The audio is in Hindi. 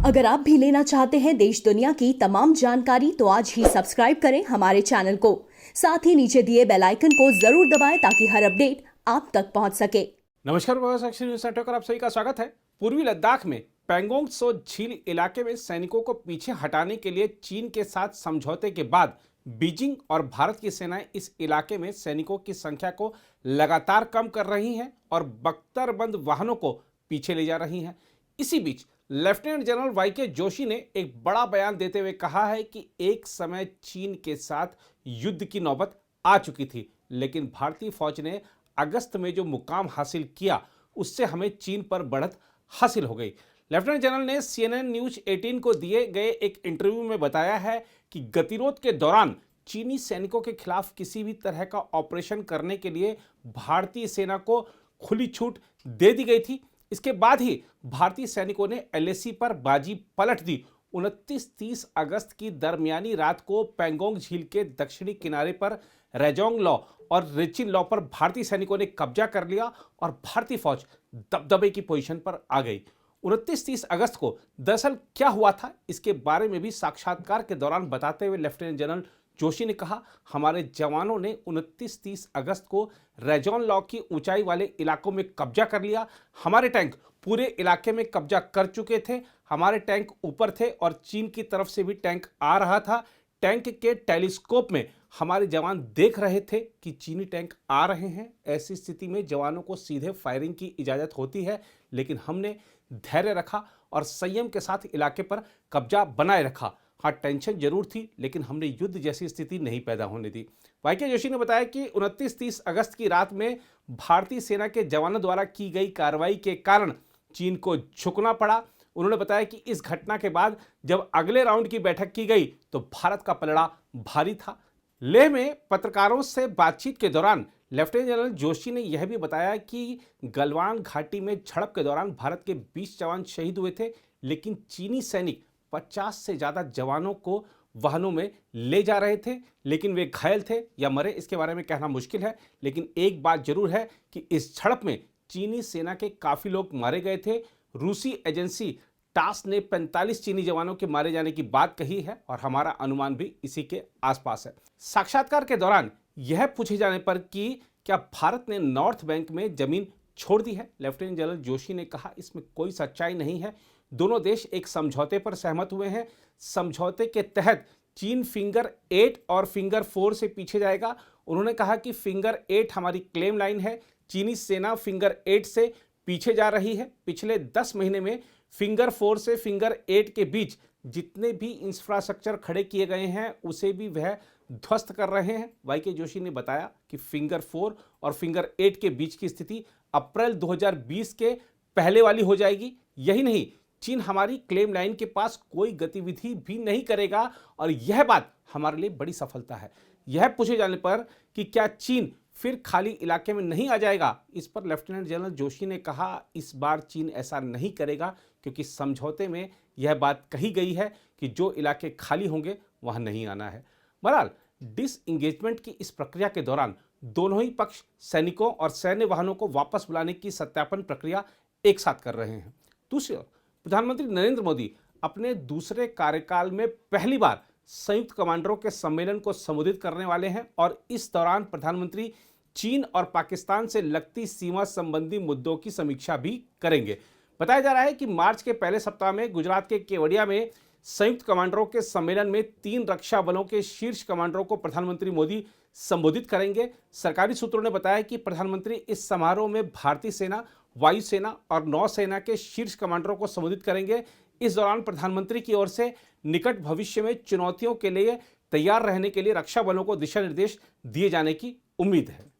अगर आप भी लेना चाहते हैं देश दुनिया की तमाम जानकारी तो आज ही सब्सक्राइब करें हमारे चैनल को। साथ ही नीचे दिए बेल आइकन को जरूर दबाएं ताकि हर अपडेट आप तक पहुंच सके। नमस्कार, न्यूज़ नेटवर्क पर आप सभी का स्वागत है। पूर्वी लद्दाख में पैंगोंग त्सो झील इलाके में सैनिकों को पीछे हटाने के लिए चीन के साथ समझौते के बाद बीजिंग और भारत की सेनाएं इस इलाके में सैनिकों की संख्या को लगातार कम कर रही हैं और बख्तरबंद वाहनों को पीछे ले जा रही हैं। इसी बीच लेफ्टिनेंट जनरल वाईके जोशी ने एक बड़ा बयान देते हुए कहा है कि एक समय चीन के साथ युद्ध की नौबत आ चुकी थी, लेकिन भारतीय फौज ने अगस्त में जो मुकाम हासिल किया उससे हमें चीन पर बढ़त हासिल हो गई। लेफ्टिनेंट जनरल ने CNN न्यूज 18 को दिए गए एक इंटरव्यू में बताया है कि गतिरोध के दौरान चीनी सैनिकों के खिलाफ किसी भी तरह का ऑपरेशन करने के लिए भारतीय सेना को खुली छूट दे दी गई थी। इसके बाद ही भारतीय सैनिकों ने LAC पर बाजी पलट दी। 29-30 अगस्त की दरमियानी रात को पैंगोंग झील के दक्षिणी किनारे पर रेजोंग लॉ और रिचिन लॉ पर भारतीय सैनिकों ने कब्जा कर लिया और भारतीय फौज दबदबे की पोजीशन पर आ गई। 29-30 अगस्त को दरअसल क्या हुआ था, इसके बारे में भी साक्षात्कार के दौरान बताते हुए लेफ्टिनेंट जनरल जोशी ने कहा, हमारे जवानों ने 29-30 अगस्त को रेजोंग लॉ की ऊंचाई वाले इलाकों में कब्जा कर लिया। हमारे टैंक पूरे इलाके में कब्जा कर चुके थे। हमारे टैंक ऊपर थे और चीन की तरफ से भी टैंक आ रहा था। टैंक के टेलीस्कोप में हमारे जवान देख रहे थे कि चीनी टैंक आ रहे हैं। ऐसी स्थिति में जवानों को सीधे फायरिंग की इजाज़त होती है, लेकिन हमने धैर्य रखा और संयम के साथ इलाके पर कब्जा बनाए रखा। हाँ, टेंशन जरूर थी, लेकिन हमने युद्ध जैसी स्थिति नहीं पैदा होने दी। वाईके जोशी ने बताया कि 29-30 अगस्त की रात में भारतीय सेना के जवानों द्वारा की गई कार्रवाई के कारण चीन को झुकना पड़ा। उन्होंने बताया कि इस घटना के बाद जब अगले राउंड की बैठक की गई तो भारत का पलड़ा भारी था। लेह में पत्रकारों से बातचीत के दौरान लेफ्टिनेंट जनरल जोशी ने यह भी बताया कि गलवान घाटी में झड़प के दौरान भारत के 20 जवान शहीद हुए थे, लेकिन चीनी सैनिक 50 से ज़्यादा जवानों को वाहनों में ले जा रहे थे, लेकिन वे घायल थे या मरे इसके बारे में कहना मुश्किल है। लेकिन एक बात जरूर है कि इस झड़प में चीनी सेना के काफ़ी लोग मारे गए थे। रूसी एजेंसी टास ने 45 चीनी जवानों के मारे जाने की बात कही है और हमारा अनुमान भी इसी के आसपास है। साक्षात्कार के दौरान यह पूछे जाने पर कि क्या भारत ने नॉर्थ बैंक में जमीन छोड़ दी है, लेफ्टिनेंट जनरल जोशी ने कहा, इसमें कोई सच्चाई नहीं है। दोनों देश एक समझौते पर सहमत हुए हैं। समझौते के तहत चीन फिंगर 8 और फिंगर 4 से पीछे जाएगा। उन्होंने कहा कि फिंगर 8 हमारी क्लेम लाइन है। चीनी सेना फिंगर 8 से पीछे जा रही है। पिछले 10 महीने में फिंगर 4 से फिंगर 8 के बीच जितने भी इंफ्रास्ट्रक्चर खड़े किए गए हैं उसे भी वह ध्वस्त कर रहे हैं। वाईके जोशी ने बताया कि फिंगर 4 और फिंगर 8 के बीच की स्थिति अप्रैल 2020 के पहले वाली हो जाएगी। यही नहीं, चीन हमारी क्लेम लाइन के पास कोई गतिविधि भी नहीं करेगा और यह बात हमारे लिए बड़ी सफलता है। यह पूछे जाने पर कि क्या चीन फिर खाली इलाके में नहीं आ जाएगा, इस पर लेफ्टिनेंट जनरल जोशी ने कहा, इस बार चीन ऐसा नहीं करेगा क्योंकि समझौते में यह बात कही गई है कि जो इलाके खाली होंगे वहां नहीं आना है। बहरहाल डिसएंगेजमेंट की इस प्रक्रिया के दौरान दोनों ही पक्ष सैनिकों और सैन्य वाहनों को वापस बुलाने की सत्यापन प्रक्रिया एक साथ कर रहे हैं। दूसरी ओर प्रधानमंत्री नरेंद्र मोदी अपने दूसरे कार्यकाल में पहली बार संयुक्त कमांडरों के सम्मेलन को संबोधित करने वाले हैं और इस दौरान प्रधानमंत्री चीन और पाकिस्तान से लगती सीमा संबंधी मुद्दों की समीक्षा भी करेंगे। बताया जा रहा है कि मार्च के पहले सप्ताह में गुजरात के केवड़िया में संयुक्त कमांडरों के सम्मेलन में 3 रक्षा बलों के शीर्ष कमांडरों को प्रधानमंत्री मोदी संबोधित करेंगे। सरकारी सूत्रों ने बताया कि प्रधानमंत्री इस समारोह में भारतीय सेना, वायुसेना और नौसेना के शीर्ष कमांडरों को संबोधित करेंगे। इस दौरान प्रधानमंत्री की ओर से निकट भविष्य में चुनौतियों के लिए तैयार रहने के लिए रक्षा बलों को दिशा निर्देश दिए जाने की उम्मीद है।